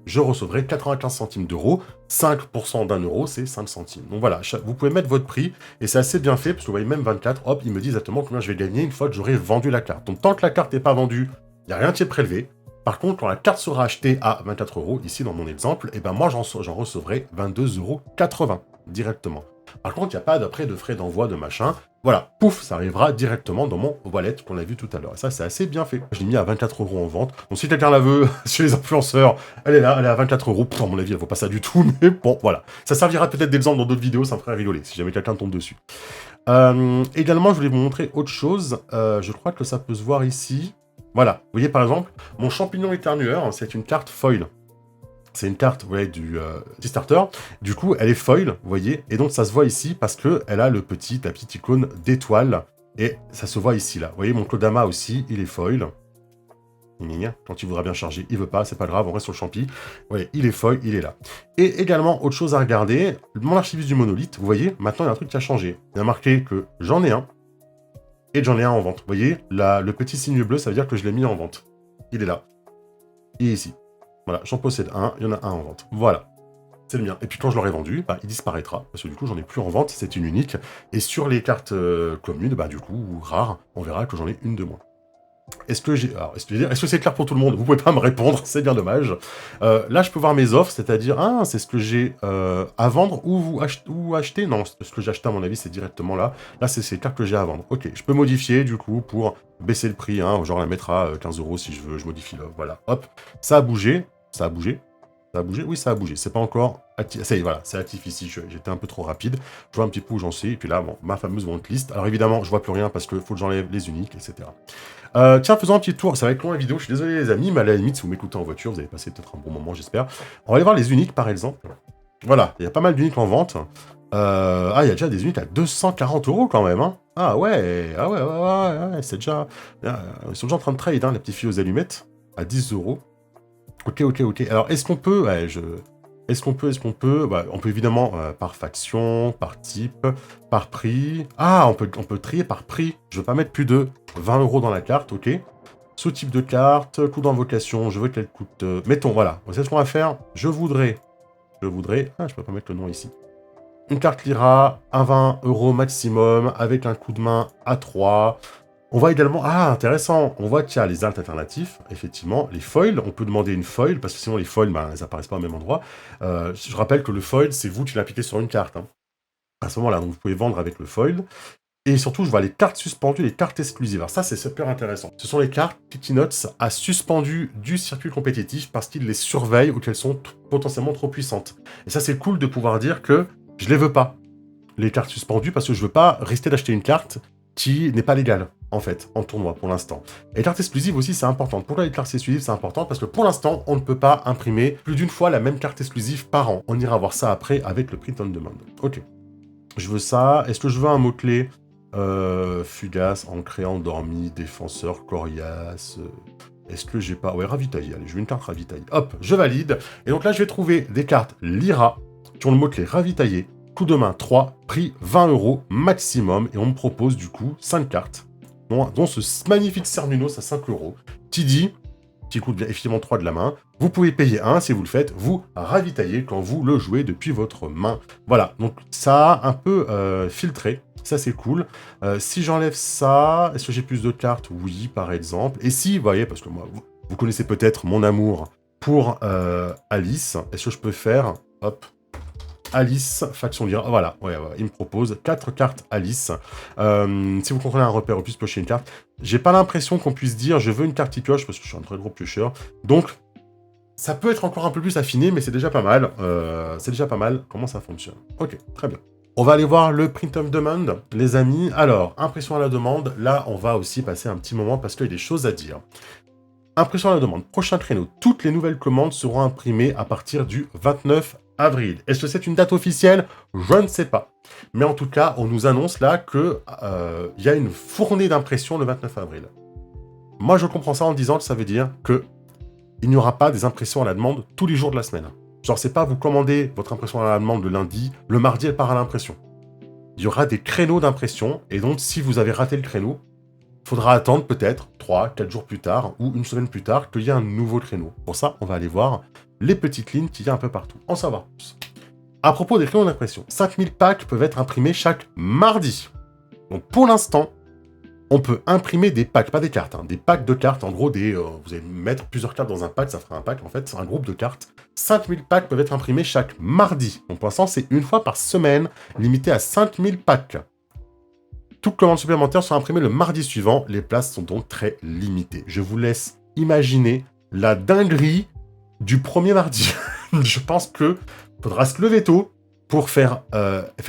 Speaker 1: je recevrai 95 centimes d'euros. 5% d'un euro, c'est 5 centimes. Donc voilà, vous pouvez mettre votre prix, et c'est assez bien fait, parce que vous voyez, même 24, hop, il me dit exactement combien je vais gagner une fois que j'aurai vendu la carte. Donc tant que la carte n'est pas vendue, il n'y a rien qui est prélevé. Par contre, quand la carte sera achetée à 24 €, ici dans mon exemple, et ben moi j'en recevrai 22,80 € directement. Par contre, il n'y a pas d'après de frais d'envoi, de machin. Voilà, pouf, ça arrivera directement dans mon wallet qu'on a vu tout à l'heure. Et ça, c'est assez bien fait. Je l'ai mis à 24 € en vente. Donc si quelqu'un la veut, chez les influenceurs, elle est là, elle est à 24 €. À mon avis, elle vaut pas ça du tout, mais bon, voilà. Ça servira peut-être d'exemple dans d'autres vidéos, ça me ferait rigoler, si jamais quelqu'un tombe dessus. Également, je voulais vous montrer autre chose. Je crois que ça peut se voir ici. Voilà, vous voyez par exemple, mon champignon éternueur, c'est une carte foil. C'est une carte, vous voyez, du starter. Du coup, elle est foil, vous voyez. Et donc, ça se voit ici parce qu'elle a la petite icône d'étoile. Et ça se voit ici, là. Vous voyez, mon Kodama aussi, il est foil. Quand il voudra bien charger, il veut pas, c'est pas grave, on reste sur le champi. Vous voyez, il est foil, il est là. Et également, autre chose à regarder, mon archiviste du monolithe, vous voyez, maintenant, il y a un truc qui a changé. Il y a marqué que j'en ai un, et j'en ai un en vente. Vous voyez, là, le petit signe bleu, ça veut dire que je l'ai mis en vente. Il est là. Il est ici. Voilà, j'en possède un, il y en a un en vente. Voilà, c'est le mien. Et puis quand je l'aurai vendu, il disparaîtra, parce que du coup, j'en ai plus en vente, c'est une unique. Et sur les cartes communes, du coup, ou rares, on verra que j'en ai une de moins. Est-ce que c'est clair pour tout le monde? Vous pouvez pas me répondre, c'est bien dommage. Là, je peux voir mes offres, c'est-à-dire, c'est ce que j'ai à vendre ou acheter. Non, ce que j'ai acheté, à mon avis, c'est directement là. Là, c'est ces cartes que j'ai à vendre. Ok, je peux modifier, du coup, pour baisser le prix, genre la mettre à 15 € si je veux, je modifie l'offre. Voilà, hop, ça a bougé, ça a bougé. Ça a bougé? Oui, ça a bougé. C'est pas encore actif. Ça y est, voilà, c'est actif ici. J'étais un peu trop rapide. Je vois un petit peu où j'en suis. Et puis là, bon, ma fameuse vente list. Alors évidemment, je vois plus rien parce qu'il faut que j'enlève les uniques, etc. Tiens, faisons un petit tour. Ça va être long la vidéo. Je suis désolé, les amis, mais à la limite, si vous m'écoutez en voiture, vous allez passer peut-être un bon moment, j'espère. On va aller voir les uniques, par exemple. Voilà, il y a pas mal d'uniques en vente. Il y a déjà des uniques à 240 € quand même. Ah ouais, c'est déjà... Ils sont déjà en train de trade, les petits filles aux allumettes, à 10 €. Ok. Alors, est-ce qu'on peut... Est-ce qu'on peut... on peut évidemment par faction, par type, par prix... Ah, on peut trier par prix. Je veux pas mettre plus de 20 € dans la carte, ok. Sous-type de carte, coût d'invocation, je veux qu'elle coûte... Mettons, voilà. C'est ce qu'on va faire. Je voudrais... Ah, je peux pas mettre le nom ici. Une carte Lyra à 20 € maximum, avec un coup de main à 3... On voit également... Ah, intéressant. On voit qu'il y a les alts alternatifs, effectivement. Les foils, on peut demander une foil, parce que sinon les foils, elles apparaissent pas au même endroit. Je rappelle que le foil, c'est vous qui l'appliquez sur une carte. À ce moment-là, donc vous pouvez vendre avec le foil. Et surtout, je vois les cartes suspendues, les cartes exclusives. Alors ça, c'est super intéressant. Ce sont les cartes qu'Echinots a suspendues du circuit compétitif parce qu'il les surveille ou qu'elles sont potentiellement trop puissantes. Et ça, c'est cool de pouvoir dire que je les veux pas, les cartes suspendues, parce que je veux pas rester d'acheter une carte qui n'est pas légale, en fait, en tournoi pour l'instant. Et les cartes exclusives aussi, c'est important. Pourquoi les cartes exclusives, c'est important? Parce que pour l'instant, on ne peut pas imprimer plus d'une fois la même carte exclusive par an. On ira voir ça après avec le print on demand. Ok. Je veux ça. Est-ce que je veux un mot-clé fugace, ancré, endormi, défenseur, coriace... Est-ce que j'ai pas... Ouais, ravitaillé. Allez, je veux une carte ravitaillée. Hop, je valide. Et donc là, je vais trouver des cartes Lyra qui ont le mot-clé ravitaillé. Coup de main 3, prix 20 € maximum. Et on me propose du coup 5 cartes, dont ce magnifique Cernunos à 5 €, qui coûte bien effectivement 3 de la main. Vous pouvez payer 1 si vous le faites, vous ravitaillez quand vous le jouez depuis votre main. Voilà, donc ça a un peu filtré, ça c'est cool. Si j'enlève ça, est-ce que j'ai plus de cartes? Oui, par exemple. Et si, vous voyez, parce que moi, vous connaissez peut-être mon amour pour Alice, est-ce que je peux faire, hop, Alice, faction Lyra, voilà, ouais, il me propose 4 cartes Alice. Si vous contrôlez un repère, vous puissiez piocher une carte. J'ai pas l'impression qu'on puisse dire je veux une carte qui pioche, parce que je suis un très gros piocheur. Donc, ça peut être encore un peu plus affiné, mais c'est déjà pas mal. Comment ça fonctionne. Ok, très bien. On va aller voir le print of demand, les amis. Alors, impression à la demande, là, on va aussi passer un petit moment parce qu'il y a des choses à dire. Impression à la demande, prochain créneau. Toutes les nouvelles commandes seront imprimées à partir du 29 avril. Est-ce que c'est une date officielle? Je ne sais pas. Mais en tout cas, on nous annonce là qu'il y a une fournée d'impression le 29 avril. Moi, je comprends ça en disant que ça veut dire que il n'y aura pas des impressions à la demande tous les jours de la semaine. Genre, c'est pas vous commandez votre impression à la demande le lundi, le mardi, elle part à l'impression. Il y aura des créneaux d'impression, et donc, si vous avez raté le créneau, il faudra attendre peut-être 3, 4 jours plus tard, ou une semaine plus tard, qu'il y ait un nouveau créneau. Pour ça, on va aller voir les petites lignes qu'il y a un peu partout. En savoir plus. À propos des créneaux d'impression, 5000 packs peuvent être imprimés chaque mardi. Donc, pour l'instant, on peut imprimer des packs, pas des cartes, hein, des packs de cartes. En gros, vous allez mettre plusieurs cartes dans un pack, ça fera un pack, en fait, c'est un groupe de cartes. 5000 packs peuvent être imprimés chaque mardi. Donc, pour l'instant, c'est une fois par semaine, limité à 5000 packs. Toutes commandes supplémentaires sont imprimées le mardi suivant. Les places sont donc très limitées. Je vous laisse imaginer la dinguerie du premier mardi. Je pense qu'il faudra se lever tôt pour faire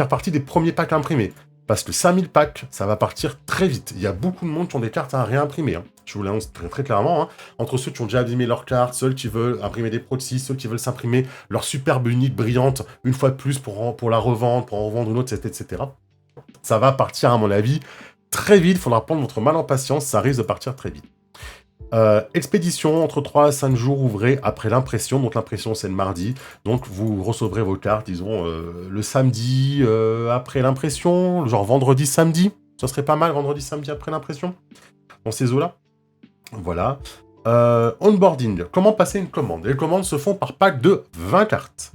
Speaker 1: partie des premiers packs imprimés. Parce que 5000 packs, ça va partir très vite. Il y a beaucoup de monde qui ont des cartes à réimprimer. Hein. Je vous l'annonce très, très clairement. Hein. Entre ceux qui ont déjà abîmé leurs cartes, ceux qui veulent imprimer des proxys, ceux qui veulent s'imprimer leur superbe unique brillante une fois de plus pour la revendre, pour en revendre une autre, etc. Ça va partir, à mon avis, très vite. Il faudra prendre votre mal en patience. Ça risque de partir très vite. Expédition, entre 3 à 5 jours ouvrés après l'impression. Donc l'impression, c'est le mardi. Donc vous recevrez vos cartes, disons, le samedi après l'impression, genre vendredi, samedi. Ça serait pas mal, vendredi, samedi après l'impression, dans ces eaux-là. Voilà. Onboarding. Comment passer une commande? Les commandes se font par pack de 20 cartes.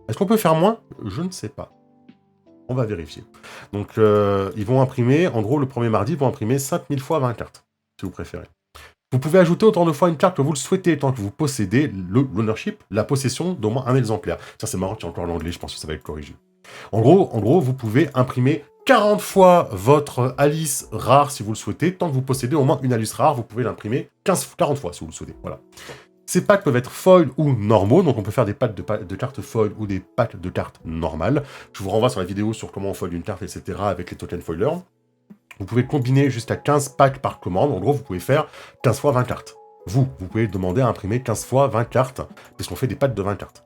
Speaker 1: Est-ce qu'on peut faire moins? Je ne sais pas. On va vérifier. Donc, ils vont imprimer, en gros, le premier mardi, ils vont imprimer 5000 fois 20 cartes, si vous préférez. Vous pouvez ajouter autant de fois une carte que vous le souhaitez, tant que vous possédez l'ownership, la possession d'au moins un exemplaire. Ça, c'est marrant qu'il y a encore l'anglais, je pense que ça va être corrigé. En gros, vous pouvez imprimer 40 fois votre Alice rare, si vous le souhaitez, tant que vous possédez au moins une Alice rare, vous pouvez l'imprimer 40 fois, si vous le souhaitez. Voilà. Ces packs peuvent être foil ou normaux, donc on peut faire des packs de cartes foil ou des packs de cartes normales. Je vous renvoie sur la vidéo sur comment on foil une carte, etc. avec les tokens foilers. Vous pouvez combiner jusqu'à 15 packs par commande. En gros, vous pouvez faire 15 fois 20 cartes. Vous pouvez demander à imprimer 15 fois 20 cartes, puisqu'on fait des packs de 20 cartes.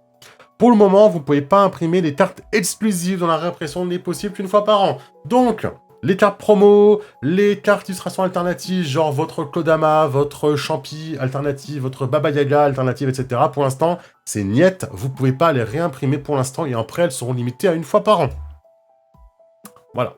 Speaker 1: Pour le moment, vous ne pouvez pas imprimer des cartes exclusives dont la réimpression n'est possible qu'une fois par an. Donc, les cartes promo, les cartes illustrations alternatives, genre votre Kodama, votre Champi alternative, votre Baba Yaga alternative, etc. Pour l'instant, c'est niet. Vous ne pouvez pas les réimprimer pour l'instant, et après, elles seront limitées à une fois par an. Voilà.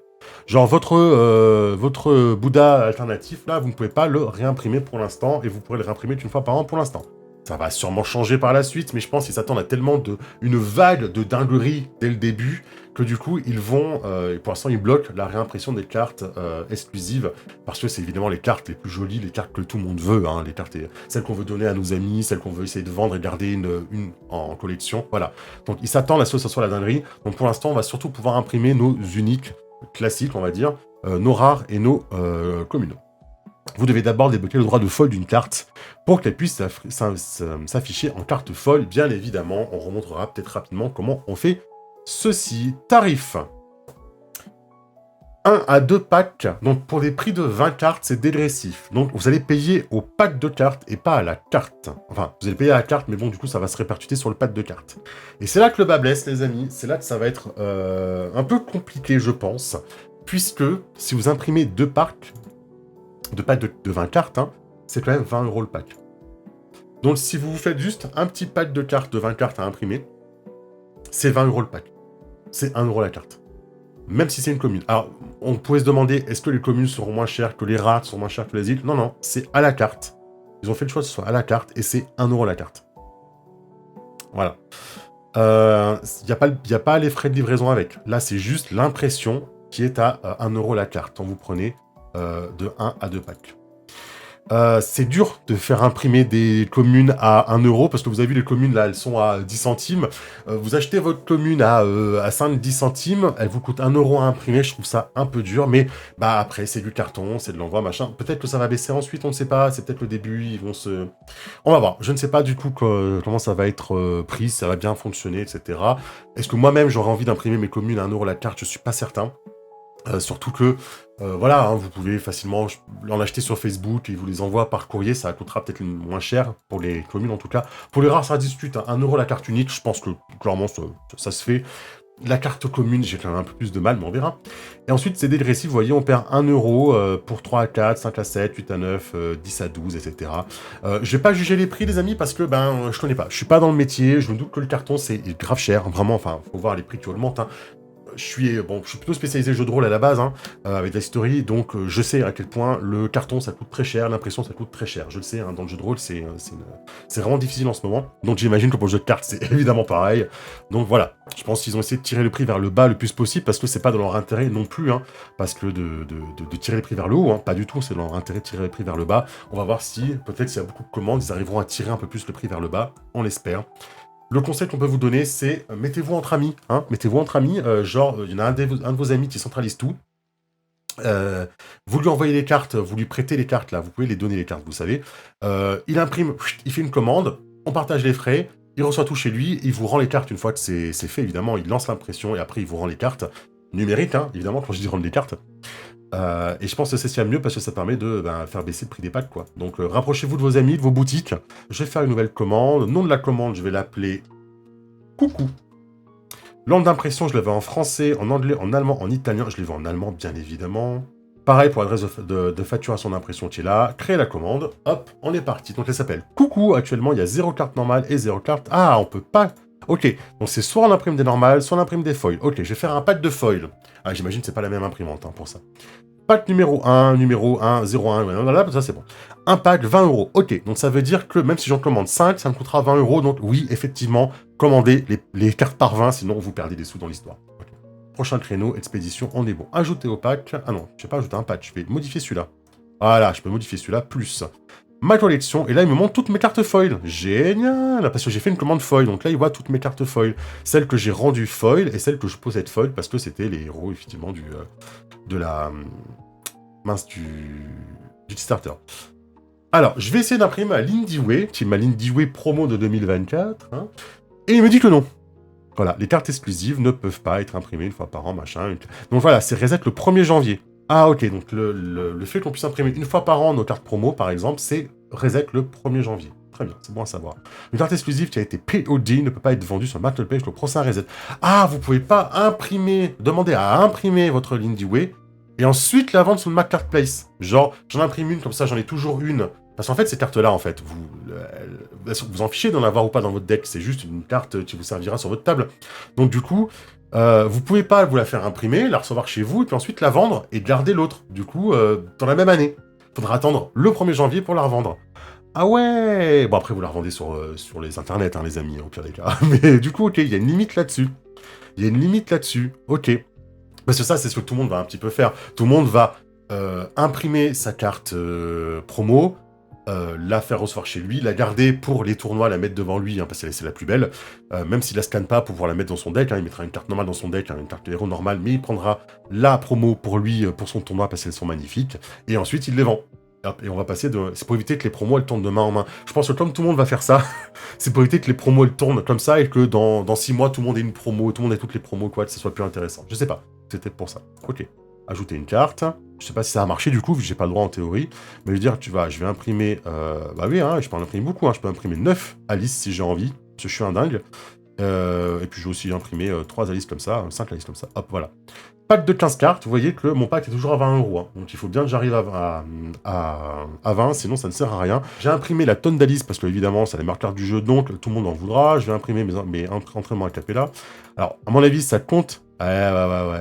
Speaker 1: Genre, votre Bouddha alternatif, là, vous ne pouvez pas le réimprimer pour l'instant, et vous pourrez le réimprimer qu'une fois par an pour l'instant. Ça va sûrement changer par la suite, mais je pense qu'ils s'attendent à tellement une vague de dingueries dès le début, que du coup, ils vont, et pour l'instant, ils bloquent la réimpression des cartes exclusives, parce que c'est évidemment les cartes les plus jolies, les cartes que tout le monde veut, hein, les cartes, celles qu'on veut donner à nos amis, celles qu'on veut essayer de vendre et garder une en collection, voilà. Donc, ils s'attendent à ce que ce soit la dinguerie. Donc, pour l'instant, on va surtout pouvoir imprimer nos uniques, classiques, on va dire, nos rares et nos communaux. Vous devez d'abord débloquer le droit de foil d'une carte pour qu'elle puisse s'afficher en carte foil, bien évidemment. On remontrera peut-être rapidement comment on fait ceci. Tarif. 1 à 2 packs, donc pour des prix de 20 cartes, c'est dégressif. Donc vous allez payer au pack de cartes et pas à la carte. Enfin, vous allez payer à la carte, mais bon, du coup, ça va se répercuter sur le pack de cartes. Et c'est là que le bas blesse, les amis. C'est là que ça va être un peu compliqué, je pense. Puisque si vous imprimez 2 packs, de 20 cartes, hein, c'est quand même 20 € le pack. Donc si vous faites juste un petit pack de cartes de 20 cartes à imprimer, c'est 20 € le pack. C'est 1 € la carte. Même si c'est une commune. Alors, on pourrait se demander, est-ce que les communes seront moins chères que les rares, sont moins chères que les îles? Non, non, c'est à la carte. Ils ont fait le choix que ce soit à la carte, et c'est 1 € la carte. Voilà. Il n'y a pas les frais de livraison avec. Là, c'est juste l'impression qui est à 1 € la carte, quand vous prenez de 1 à 2 packs. C'est dur de faire imprimer des communes à 1 €, parce que vous avez vu, les communes, là, elles sont à 10 centimes. Vous achetez votre commune à 5-10 centimes, elle vous coûte 1 € à imprimer, je trouve ça un peu dur, mais bah après, c'est du carton, c'est de l'envoi, machin. Peut-être que ça va baisser ensuite, on ne sait pas, c'est peut-être le début, ils vont se... On va voir, je ne sais pas du coup comment ça va être pris, si ça va bien fonctionner, etc. Est-ce que moi-même, j'aurais envie d'imprimer mes communes à 1 € la carte? Je suis pas certain. Surtout que, voilà, hein, vous pouvez facilement en acheter sur Facebook et ils vous les envoient par courrier, ça coûtera peut-être moins cher, pour les communes en tout cas. Pour les rares, ça discute, hein, 1 € la carte unique, je pense que clairement ça se fait. La carte commune, j'ai quand même un peu plus de mal, mais on verra. Et ensuite, c'est dégressif, vous voyez, on perd 1 € pour 3 à 4, 5 à 7, 8 à 9, 10 à 12, etc. Je vais pas juger les prix, les amis, parce que, ben, je connais pas. Je suis pas dans le métier, je me doute que le carton, c'est grave cher, vraiment, enfin, faut voir les prix qui augmentent, hein. Je suis plutôt spécialisé jeu de rôle à la base, hein, avec la story, donc je sais à quel point le carton ça coûte très cher, l'impression ça coûte très cher. Je le sais, hein, dans le jeu de rôle, c'est vraiment difficile en ce moment. Donc j'imagine que pour le jeu de cartes, c'est évidemment pareil. Donc voilà, je pense qu'ils ont essayé de tirer le prix vers le bas le plus possible, parce que c'est pas dans leur intérêt non plus, hein, parce que de tirer les prix vers le haut, hein, pas du tout, c'est dans leur intérêt de tirer les prix vers le bas. On va voir si, peut-être s'il y a beaucoup de commandes, ils arriveront à tirer un peu plus le prix vers le bas, on l'espère. Le conseil qu'on peut vous donner, c'est mettez-vous entre amis. Hein, mettez-vous entre amis. Genre, il y en a un de vos amis qui centralise tout. Vous lui envoyez les cartes, vous lui prêtez les cartes, là. Vous pouvez les donner, les cartes, vous savez. Il imprime, il fait une commande. On partage les frais. Il reçoit tout chez lui. Il vous rend les cartes une fois que c'est fait, évidemment. Il lance l'impression et après, il vous rend les cartes. Numériques, hein, évidemment, quand je dis rendre les cartes. Et je pense que c'est ce qu'il y a de mieux parce que ça permet de faire baisser le prix des packs, quoi. Donc rapprochez-vous de vos amis, de vos boutiques. Je vais faire une nouvelle commande. Nom de la commande, je vais l'appeler Coucou. Langue d'impression, je l'avais en français, en anglais, en allemand, en italien. Je l'ai vu en allemand, bien évidemment. Pareil pour l'adresse de facturation d'impression qui est là. Créer la commande. Hop, on est parti. Donc elle s'appelle Coucou. Actuellement, il y a 0 carte normale et 0 carte... Ah, on peut pas... Ok, donc c'est soit on imprime des normales, soit on imprime des foils. Ok, je vais faire un pack de foils. Ah, j'imagine que c'est pas la même imprimante, hein, pour ça. Pack numéro 1, 01, voilà, ça c'est bon. Un pack, 20 €. Ok, donc ça veut dire que même si j'en commande 5, ça me coûtera 20 €. Donc oui, effectivement, commandez les cartes par 20, sinon vous perdez des sous dans l'histoire. Okay. Prochain créneau, expédition, on est bon. Ajouter au pack. Ah non, je vais pas ajouter un pack, je vais modifier celui-là. Voilà, je peux modifier celui-là, plus ma collection, et là il me montre toutes mes cartes foil. Génial, parce que j'ai fait une commande foil, donc là il voit toutes mes cartes foil. Celles que j'ai rendues foil, et celles que je possède foil, parce que c'était les héros, effectivement, de la... mince, du Kickstarter. Alors, je vais essayer d'imprimer ma Lindy Way, qui est ma Lindy Way promo de 2024, hein, et il me dit que non. Voilà, les cartes exclusives ne peuvent pas être imprimées une fois par an, machin. Donc voilà, c'est reset le 1er janvier. Ah ok, donc le fait qu'on puisse imprimer une fois par an nos cartes promo, par exemple, c'est reset le 1er janvier. Très bien, c'est bon à savoir. Une carte exclusive qui a été POD ne peut pas être vendue sur Marketplace le prochain reset. Ah, vous pouvez pas imprimer, demander à imprimer votre Lindy Way, et ensuite la vendre sur le Marketplace. Genre, j'en imprime une, comme ça j'en ai toujours une. Parce qu'en fait, ces cartes-là, en fait, vous en fichez d'en avoir ou pas dans votre deck, c'est juste une carte qui vous servira sur votre table. Donc du coup, vous pouvez pas vous la faire imprimer, la recevoir chez vous, et puis ensuite la vendre et garder l'autre. Du coup, dans la même année. Faudra attendre le 1er janvier pour la revendre. Ah ouais. Bon, après, vous la revendez sur les internets, hein, les amis, au pire des cas. Mais du coup, ok, il y a une limite là-dessus. Il y a une limite là-dessus, ok. Parce que ça, c'est ce que tout le monde va un petit peu faire. Tout le monde va imprimer sa carte promo, la faire recevoir chez lui, la garder pour les tournois, la mettre devant lui, hein, parce que c'est la plus belle, même s'il la scanne pas pour pouvoir la mettre dans son deck, hein, il mettra une carte normale dans son deck, hein, une carte de héros normale, mais il prendra la promo pour lui, pour son tournoi, parce qu'elles sont magnifiques, et ensuite il les vend. Et on va passer de... C'est pour éviter que les promos, elles tournent de main en main. Je pense que comme tout le monde va faire ça, c'est pour éviter que les promos, elles tournent comme ça, et que dans 6 mois, tout le monde ait une promo, tout le monde ait toutes les promos, quoi, que ce soit plus intéressant. Je sais pas, c'était pour ça. Ok. ajouter une carte. Je sais pas si ça a marché du coup, vu que j'ai pas le droit en théorie. Mais je veux dire, je vais imprimer... bah oui, hein, je peux en imprimer beaucoup. Hein, je peux imprimer 9 Alice si j'ai envie, parce que je suis un dingue. Et puis je vais aussi imprimer 3 Alice comme ça, 5 Alice comme ça. Hop, voilà. Pack de 15 cartes, vous voyez que mon pack est toujours à 20 €. Hein. Donc il faut bien que j'arrive à 20, sinon ça ne sert à rien. J'ai imprimé la tonne d'Alice, parce que évidemment, c'est les meilleures cartes du jeu, donc tout le monde en voudra. Je vais imprimer mes entraînements à Capella. Alors, à mon avis, ça compte. Ouais,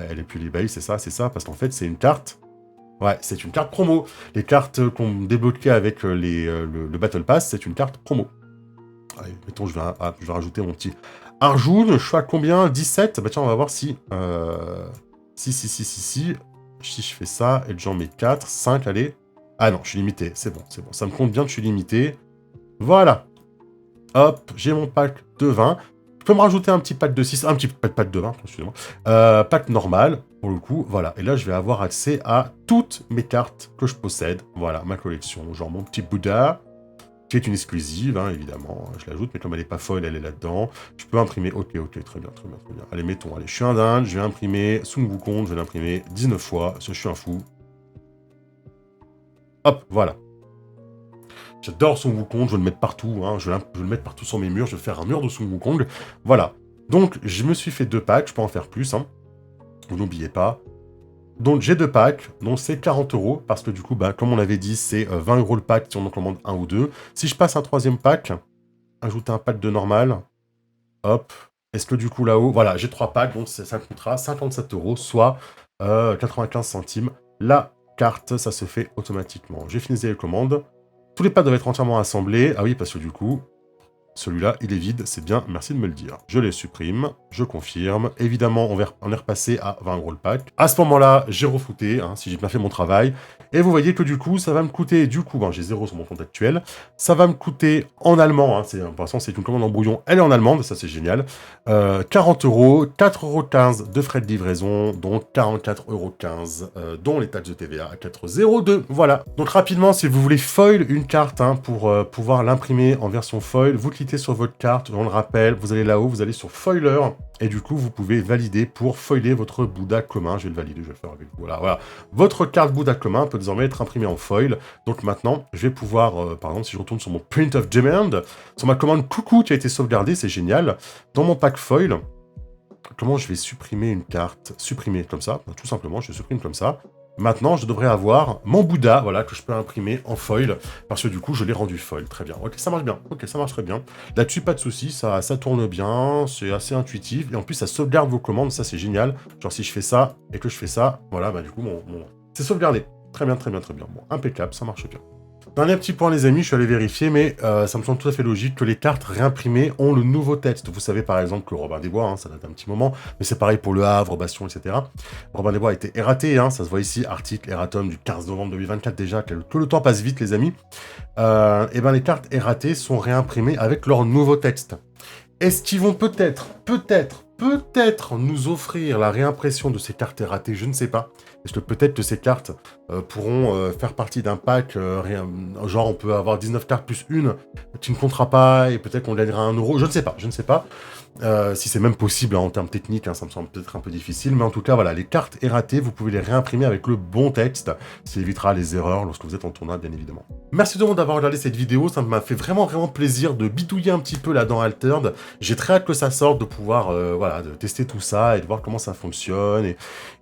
Speaker 1: elle est plus libérée, c'est ça, parce qu'en fait, c'est une carte. Ouais, c'est une carte promo. Les cartes qu'on débloquait avec le Battle Pass, c'est une carte promo. Allez, mettons, je vais rajouter mon petit Arjoun. Je suis à combien? 17. Bah tiens, on va voir si... Si je fais ça, et que j'en mets 4, 5, allez. Ah non, je suis limité, c'est bon. Ça me compte bien que je suis limité. Voilà. Hop, j'ai mon pack de 20. Je peux me rajouter un petit pack de 6, un petit pack de 20, excusez-moi. Pack normal, pour le coup, voilà. Et là, je vais avoir accès à toutes mes cartes que je possède. Voilà, ma collection. Genre mon petit Bouddha, qui est une exclusive, hein, évidemment. Je l'ajoute, mais comme elle n'est pas folle, elle est là-dedans. Je peux imprimer... Ok, très bien. Allez, mettons, allez, je suis un dingue, je vais imprimer Sun Wukong, je vais l'imprimer 19 fois, parce que je suis un fou. Hop, voilà. J'adore Sun Wukong, je vais le mettre partout, hein, je vais le mettre partout sur mes murs, je vais faire un mur de Sun Wukong. Voilà. Donc, je me suis fait 2 packs, je peux en faire plus, hein. Vous n'oubliez pas. Donc j'ai 2 packs, donc c'est 40 €, parce que du coup, bah, comme on avait dit, c'est 20 € le pack si on en commande un ou deux. Si je passe un 3e pack, ajouter un pack de normal, hop, est-ce que du coup là-haut, voilà, j'ai 3 packs, donc ça coûtera 57 €, soit 95 centimes. La carte, ça se fait automatiquement. J'ai finalisé les commandes. Tous les packs doivent être entièrement assemblés. Ah oui, parce que du coup, celui-là, il est vide, c'est bien, merci de me le dire. Je les supprime, je confirme. Évidemment, on est repassé à 20 € le pack. À ce moment-là, j'ai refouté, hein, si j'ai bien fait mon travail. Et vous voyez que du coup, ça va me coûter, j'ai 0 sur mon compte actuel. Ça va me coûter en allemand, hein, pour l'instant, c'est une commande en brouillon, elle est en allemande, ça c'est génial. 40 €, 4,15 € de frais de livraison, donc 44,15 €, dont les taxes de TVA à 4,02 €. Voilà. Donc rapidement, si vous voulez foil une carte, hein, pour pouvoir l'imprimer en version foil, vous cliquez sur votre carte, on le rappelle, vous allez là-haut, vous allez sur Foiler, et du coup, vous pouvez valider pour foiler votre Bouddha commun. Je vais le valider, je vais le faire avec vous. Voilà. Votre carte Bouddha commun peut désormais être imprimée en foil. Donc maintenant, je vais pouvoir, par exemple, si je retourne sur mon Print of Demand, sur ma commande coucou qui a été sauvegardée, c'est génial. Dans mon pack foil, comment je vais supprimer une carte? Supprimer comme ça, tout simplement, je supprime comme ça. Maintenant, je devrais avoir mon Bouddha, voilà, que je peux imprimer en foil, parce que du coup, je l'ai rendu foil. Très bien. Ok, ça marche bien. Ok, ça marche très bien. Là-dessus, pas de souci, ça tourne bien, c'est assez intuitif, et en plus, ça sauvegarde vos commandes, ça, c'est génial. Genre, si je fais ça, et que je fais ça, voilà, bah du coup, c'est sauvegardé. Très bien. Bon, impeccable, ça marche bien. Dernier petit point les amis, je suis allé vérifier, mais ça me semble tout à fait logique que les cartes réimprimées ont le nouveau texte. Vous savez par exemple que Robin des Bois, hein, ça date un petit moment, mais c'est pareil pour Le Havre, Bastion, etc. Robin des Bois a été erraté, hein, ça se voit ici, article erratum du 15 novembre 2024 déjà, que le temps passe vite les amis. Et ben les cartes erratées sont réimprimées avec leur nouveau texte. Est-ce qu'ils vont peut-être nous offrir la réimpression de ces cartes erratées? Je ne sais pas. Est-ce que peut-être que ces cartes pourront faire partie d'un pack, genre on peut avoir 19 cartes plus une qui ne comptera pas, et peut-être qu'on gagnera 1 €, je ne sais pas. Si c'est même possible, hein, en termes techniques, hein, ça me semble peut-être un peu difficile, mais en tout cas, voilà, les cartes erratées, vous pouvez les réimprimer avec le bon texte, ça évitera les erreurs lorsque vous êtes en tournoi, bien évidemment. Merci tout le monde d'avoir regardé cette vidéo, ça m'a fait vraiment plaisir de bidouiller un petit peu là dans Altered. J'ai très hâte que ça sorte, de pouvoir, voilà, de tester tout ça, et de voir comment ça fonctionne,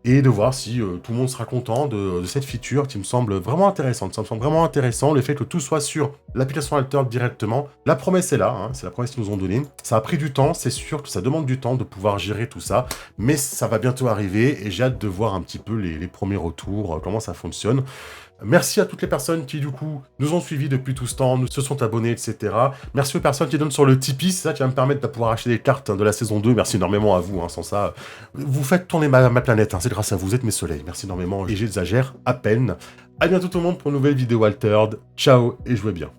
Speaker 1: et de voir si tout le monde sera content de cette feature qui me semble vraiment intéressante. Ça me semble vraiment intéressant, le fait que tout soit sur l'application Altered directement. La promesse est là, hein, c'est la promesse qu'ils nous ont donnée. Ça a pris du temps, c'est sûr que ça demande du temps de pouvoir gérer tout ça, mais ça va bientôt arriver, et j'ai hâte de voir un petit peu les premiers retours, comment ça fonctionne. Merci à toutes les personnes qui, du coup, nous ont suivis depuis tout ce temps, se sont abonnés, etc. Merci aux personnes qui donnent sur le Tipeee, c'est ça qui va me permettre de pouvoir acheter des cartes de la saison 2. Merci énormément à vous, hein, sans ça, vous faites tourner ma planète, hein, c'est grâce à vous, vous êtes mes soleils. Merci énormément, et j'exagère à peine. À bientôt tout le monde pour une nouvelle vidéo Altered. Ciao, et jouez bien.